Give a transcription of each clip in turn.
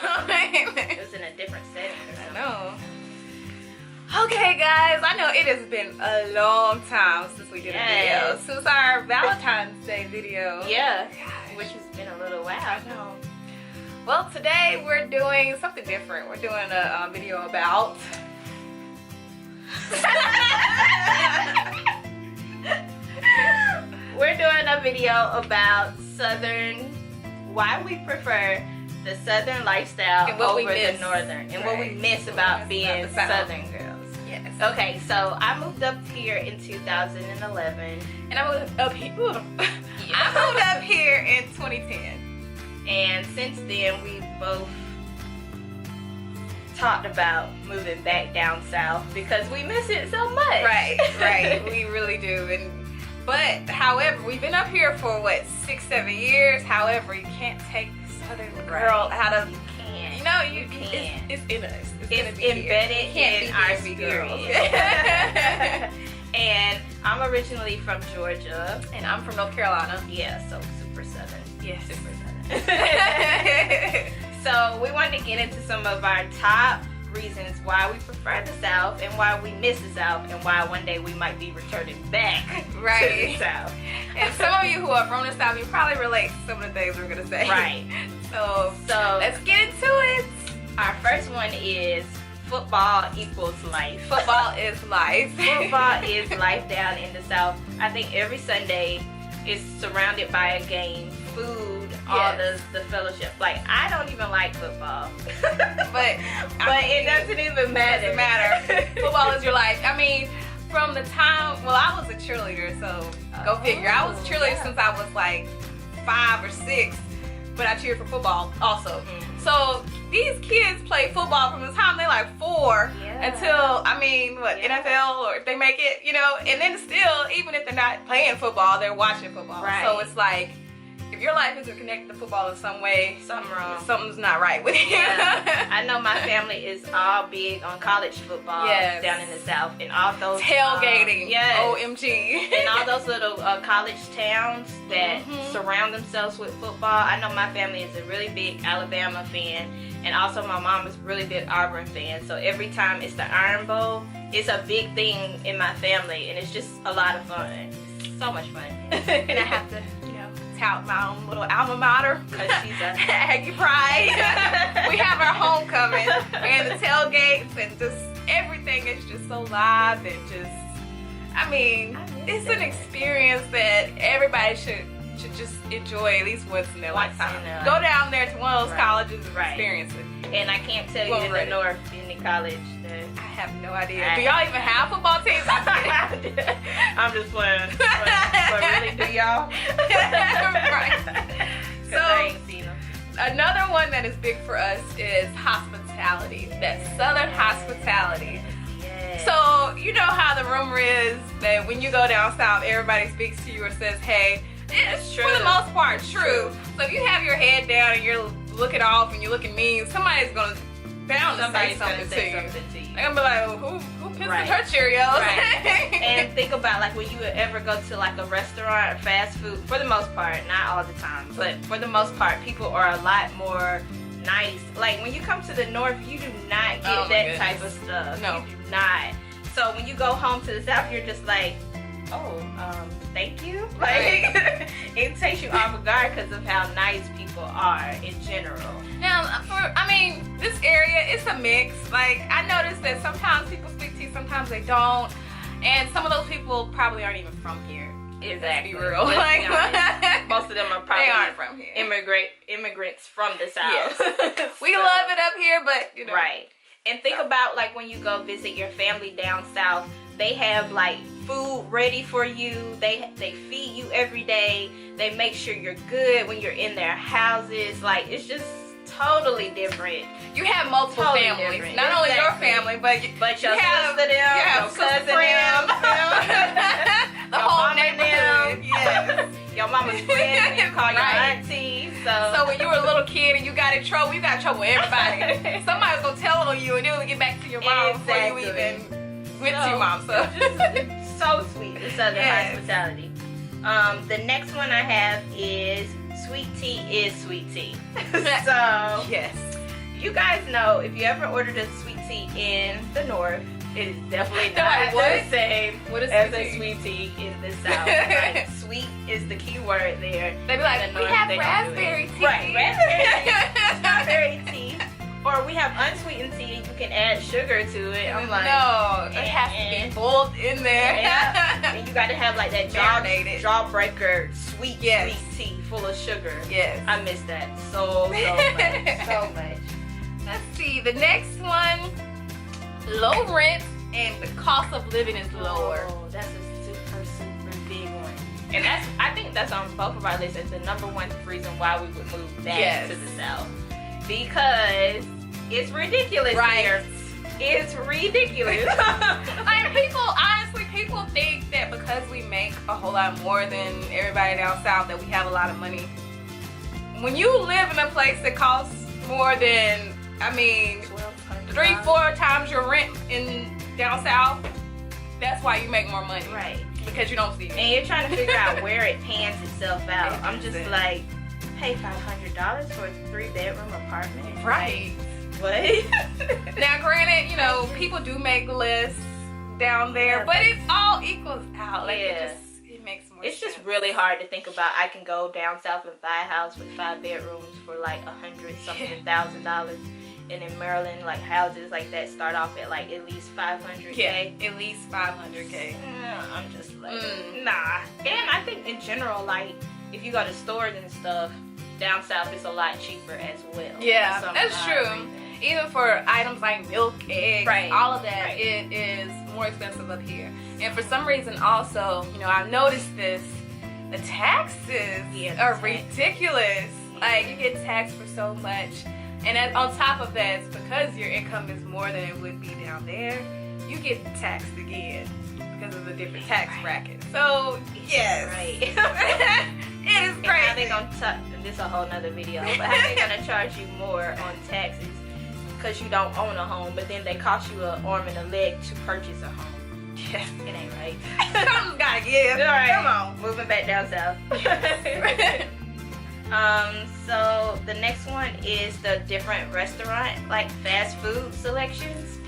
It was in a different setting. I know. Okay, guys, I know it has been a long time since we did a video. Since our Valentine's Day video. Yeah, Gosh. which has been a little while. I know. Well, today we're doing something different. We're doing a video about... We're doing a video about why we prefer the Southern lifestyle And what over we miss. the Northern, and what we Right. miss about being the South. Southern girls. Yes. Okay, so I moved up here in 2011, And I moved up here. I moved up here in 2010. and since then we've both talked about moving back down south because we miss it so much. Right. We really do. But however, we've been up here for what, 6-7 years. However, you can't take Southern girl out of. You can't. You know, You can't. It's in us. It's gonna be embedded here. Can't in be our DMV girls. spirit. And I'm originally from Georgia. And I'm from North Carolina. Yeah, so super Southern. Yes. Super Southern. So we wanted to get into some of our top reasons why we prefer the South and why we miss the South and why one day we might be returning back to Right. the South. And some of you who are from the South, you probably relate to some of the things we're gonna say. Right. So So let's get into it. our first one is football equals life. Football is life. Football is life down in the South. I think every Sunday is surrounded by a game, food, all Yes. the fellowship. Like, I don't even like football. But It doesn't even matter. Doesn't matter. Football is your life. I mean, from the time, well, I was a cheerleader, so go figure. I was a cheerleader since I was like 5 or 6, but I cheered for football also. Mhm. So these kids play football from the time they're like 4 Yeah. until, I mean, Yeah. NFL, or if they make it, you know, and then still, even if they're not playing football, they're watching football. Right. So it's like, if your life isn't connected to football in some way, Something wrong. something's not right with you. Yeah. I know my family is all big on college football Yes. down in the South, and all those Tailgating. yes. OMG. And all those little college towns that Mhm. surround themselves with football. I know my family is a really big Alabama fan, and also my mom is a really big Auburn fan. So every time it's the Iron Bowl, it's a big thing in my family, and it's just a lot of fun. It's so much fun. And I have to, you know, tout my own little alma mater. Because she's a Aggie Pride. We have our homecoming and the tailgates, and just everything is just so live and just, I mean, it's an experience that everybody should just enjoy at least once in their Once lifetime. in their Go life. down there to one of those Right. colleges and Right. experience it. And I can't tell you Well, in the ready. North, any college. I have no idea. Do y'all even have football teams? I'm just playing. But really, do y'all? Right. 'Cause So- I ain't seen them. Another one that is big for us is hospitality. That Southern hospitality. Yes. So, you know how the rumor is that when you go down south, everybody speaks to you or says, hey, it's True. for the most part true. So if you have your head down and you're looking off and you're looking mean, somebody's going to bound to say Somebody's something gonna to say you. something to you. They're going to be like, well, who pissed Right. in her Cheerios? Right. And think about like when you would ever go to like a restaurant or fast food, for the most part, not all the time, but for the most part, people are a lot more nice. Like when you come to the North, you do not get Oh my that goodness. type of stuff. No. You do not. So when you go home to the South, you're just like, oh, thank you. Like it takes you off guard because of how nice people are in general. Now, this area, it's a mix. Like, I noticed that sometimes people speak to you, sometimes they don't. And some of those people probably aren't even from here. Exactly. Let's be real. Let's be Like, honest. Most of them are probably they aren't from here. immigrants from the South. Yes. We So- love it up here, but, you know. Right. And think about like when you go visit your family down south, they have like food ready for you. They feed you every day. They make sure you're good when you're in their houses. Like it's just totally different. You have multiple Totally families. different. Not only your Exactly. family, but Your have- sister them, you have your sister cousin friends, them, the your whole mama neighborhood. them. Yes. your mama's friend, you call your Right. auntie. So when you were a little kid and you got in trouble, you got in trouble with everybody. Somebody's gonna tell on you and then get back to your mom before you Exactly. even went to your mom. So It's so sweet, the Southern Yes. hospitality. The next one I have is sweet tea is sweet tea. So yes. you guys know, if you ever ordered a sweet tea in the North, it is definitely No, not what? the same What is as sweet a tea? sweet tea in the South. Right? Sweet is the key word there. They be like, In the we North, have they don't do raspberry it. tea. Right, raspberry, strawberry tea. Or we have unsweetened tea, you can add sugar to it. I'm like, no, it has to be boiled in there. yeah. And you got to have like that Marinated. jawbreaker sweet, Yes. sweet tea full of sugar. Yes. I miss that so much. So much. Let's see, the next one, low rent and the cost of living is lower. Oh, that's a super big one. And I think that's on both of our lists as the number one reason why we would move back Yes. to the South. Because it's ridiculous Right. here. It's ridiculous. Like honestly, people think that because we make a whole lot more than everybody down south that we have a lot of money. When you live in a place that costs more than, I mean, 3-4 times your rent in down south, that's why you make more money. Right. Because you don't see it. And you're trying to figure out where it pans itself out. I'm just Exactly. like, pay $500 for a 3-bedroom apartment. Right. What? Now, granted, you know, people do make lists down there, Yeah, but it all equals out. Like, Yeah. it makes more It's sense. just really hard to think about. I can go down south and buy a house with 5 bedrooms for like $100,000. And in Maryland, like houses like that start off at like at least $500K. Yeah, at least 500K. I'm just like, Mm. nah. And I think in general, like if you go to stores and stuff, down south it's a lot cheaper as well. Yeah, For some that's odd true. reason. Even for items like milk, eggs, Right, all of that, right. it is more expensive up here. And for some reason also, you know, I've noticed this, the taxes Yeah, the are tax. ridiculous. Like, you get taxed for so much. And then on top of that, it's because your income is more than it would be down there, you get taxed again because of the different tax brackets. So, yes. Right. It is And how they crazy. gonna this a whole nother video, but how they gonna charge you more on taxes because you don't own a home, but then they cost you an arm and a leg to purchase a home. Yes. It ain't right. Something's gotta give. All right. Come on. Moving back down south. So the next one is the different restaurant, like fast food selections.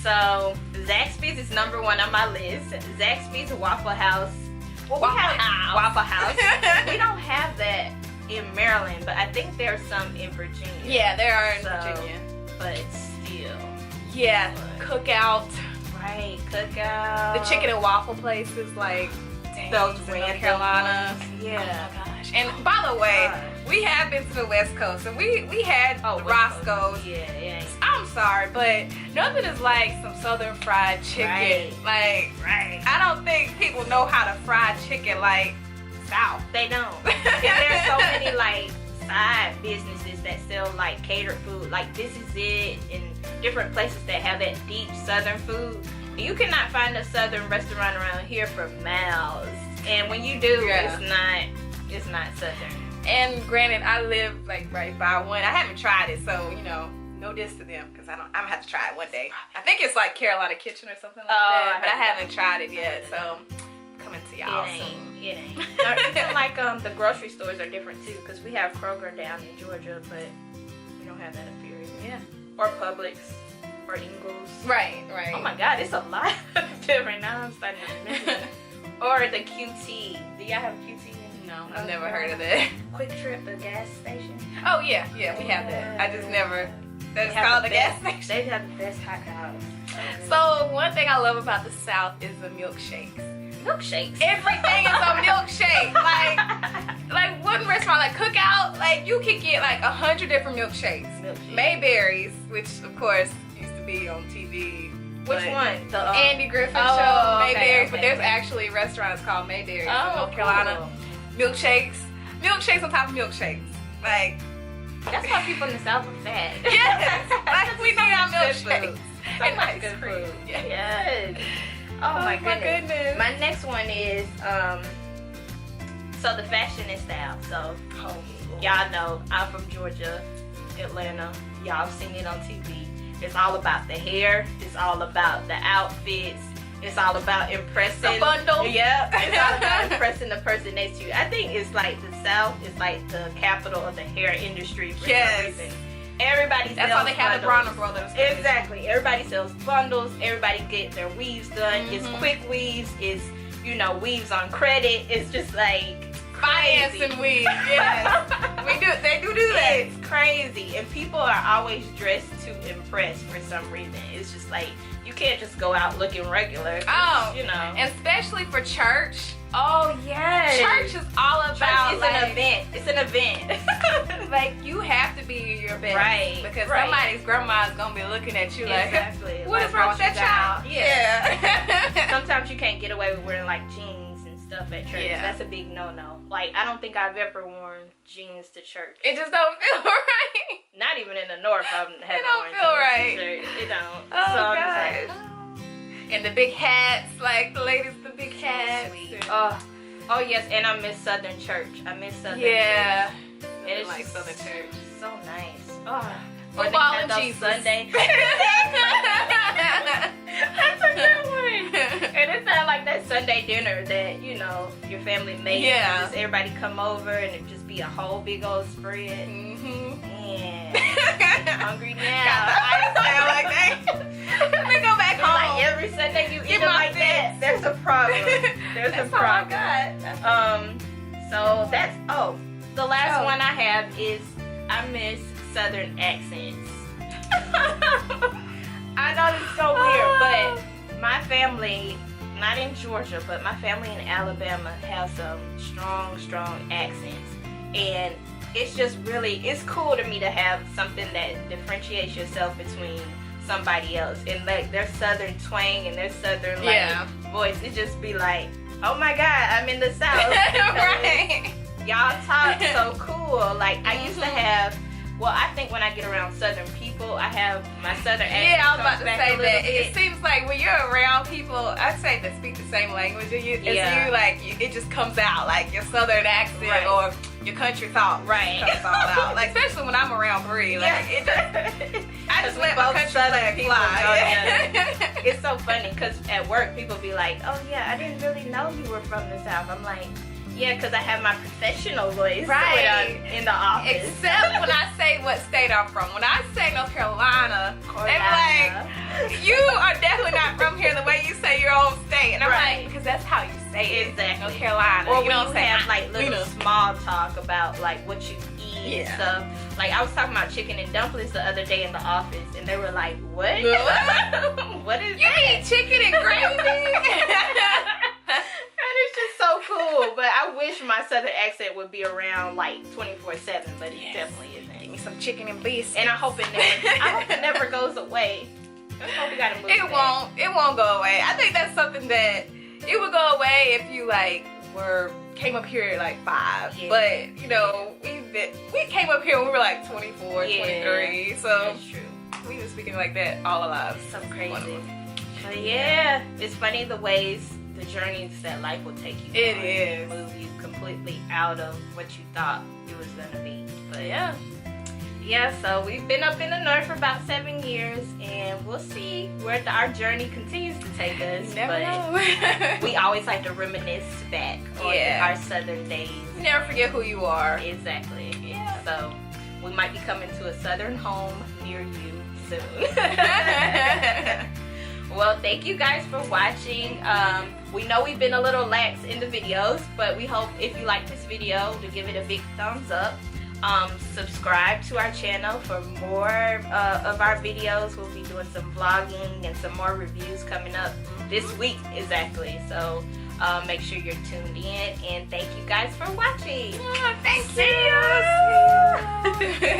So Zaxby's is number one on my list. Zaxby's, Waffle House. Well, we have Waffle House. We don't have that in Maryland, but I think there's some in Virginia. Yeah, there are in So, Virginia. But still. Yeah, Cookout. Right, Cookout. The chicken and waffle places like Those Dave's in North random Carolina. ones. Yeah. Oh my gosh. And by the way, we have been to the West Coast, and we had West Roscoe's. Coast. Yeah. I'm sorry, but nothing is like some Southern fried chicken. Right. Like, Right. I don't think people know how to fry chicken like South. They don't. And there's so many like side businesses that sell like catered food. Like This Is It and different places that have that deep southern food. You cannot find a southern restaurant around here for miles. And when you do, Yeah. it's not southern. And granted, I live like right by one. I haven't tried it, so you know, no diss to them because I'm gonna have to try it one day. I think it's like Carolina Kitchen or something like that, but I haven't tried it yet. So coming to y'all soon. It ain't. Or even like the grocery stores are different too, because we have Kroger down in Georgia, but we don't have that up here either. Yeah. Or Publix or Ingles. Right. Oh my God, it's a lot different now. I'm starting to remember that. Or the QT. Do y'all have QT? No, I've never heard of that. Quick Trip, the gas station. Oh yeah, we have that. I just never. That's They have called the the gas best- station. They have the best hot dogs. So one thing I love about the South is the milkshakes. Milkshakes. Everything is a milkshake. Like one restaurant like Cookout, like you can get like 100 different milkshakes. Mayberries, which of course used to be on TV. Which but one? The Andy Griffin Oh, show, okay, Mayberries, okay. but there's actually restaurants called Mayberries in Oh, North Carolina. cool. Milkshakes on top of milkshakes. Like, That's why people in the South are fat. yes, like we need our Good milkshakes. food. And much ice good cream. food. Yeah. Yes. Oh, my goodness. My next one is so the fashionista. So y'all know I'm from Georgia, Atlanta. Y'all have seen it on TV. It's all about the hair. It's all about the outfits. It's all about impressing The bundle. Yeah, it's all about impressing the person next to you. I think it's like the South is like the capital of the hair industry for some Yes. reason. Everybody That's sells why they have the bundles. Bronner Brothers. Exactly. Everybody sells bundles. Everybody get their weaves done. It's quick weaves. It's, you know, weaves on credit. It's just like Financing weaves. Yes. They do that. It's crazy. And people are always dressed to impress for some reason. It's just like, you can't just go out looking regular. Oh, you know. And especially for church. Oh, yes. Church is all about Church is like, an event. It's an event. like you have to be your best, Right, Because right. somebody's grandma is gonna be looking at you like, Exactly. what Like, is wrong with that you out. child? Yeah. Yeah. Sometimes you can't get away with wearing like jeans and stuff at church. Yeah. That's a big no-no. Like, I don't think I've ever worn jeans to church. It just don't feel right. Not even in the North, I haven't don't worn feel jeans right. to church. It don't. Oh, so I'm gosh. just like, And the big hats, like the ladies, the big hats. sweet. and- Oh yes, and I miss Southern church. I miss Southern yeah. church. It's like just Southern church. so nice. Oh. Football and Jesus. Sunday. That's a good one. And it's not like that Sunday dinner that, you know, your family makes. Yeah. Just everybody come over and it just be a whole big old spread. Mm-hmm. Man, hungry Got now. the ice down like that. Let me go back home. Like every Sunday you eat Get it my like that. There's a problem. There's a That's all I problem. got. So that's the last Oh. one I have is I miss Southern accents. I know it's so weird, but my family, not in Georgia, but my family in Alabama has some strong accents. And it's just really, it's cool to me to have something that differentiates yourself between somebody else. And like their Southern twang and their Southern like Yeah. voice, it just be like, oh my God, I'm in the South. Right. Y'all talk so cool. Like I used to have, well, I think when I get around Southern people, I have my Southern accent. Yeah, I was about comes to back say a little that. bit. It seems like when you're around people, I'd say that speak the same language as you, Yeah. it just comes out, like your Southern accent Right. or your country talk Right. comes all out. Like, especially when I'm around Bree. Like, Yeah. it just, I just we let my both country Southern flag people fly. It's so funny because at work people be like, oh yeah, I didn't really know you were from the South. I'm like, yeah, because I have my professional voice Right. in the office. Except when I say what state I'm from. When I say North Carolina, they be Carolina. like, you are definitely not from here the way you say your own state. And I'm Right. like, because that's how you say it. Exactly. North Carolina. Or you know when what you I'm have like saying? little small talk about like what you eat and Yeah. stuff. Like I was talking about chicken and dumplings the other day in the office, and they were like, "What? What? What is You that?" eat chicken and gravy? And it's just so cool. But I wish my Southern accent would be around like 24/7, but it Yes. definitely Give isn't. me some chicken and biscuits. And I hope it never goes away. I hope we gotta move. It back. It won't go away. I think that's something that it would go away if you like came up here at like 5. Yeah. But you know, we came up here when we were like 24, Yeah. 23. So That's true. we been speaking like that all our lives. So One of crazy. them. But yeah, it's funny the ways, the journeys that life will take you. It on, is. move you completely out of what you thought it was gonna be. But Yeah. yeah, so we've been up in the North for about 7 years, and we'll see where our journey continues to take us. You never but know. we always like to reminisce back on Yeah. our Southern days. You never forget who you are. Exactly. Yeah. So we might be coming to a Southern home near you soon. Well, thank you guys for watching. We know we've been a little lax in the videos, but we hope if you like this video to give it a big thumbs up. Subscribe to our channel for more of our videos. We'll be doing some vlogging and some more reviews coming up this week exactly. So make sure you're tuned in, and thank you guys for watching. Thank See you. ya.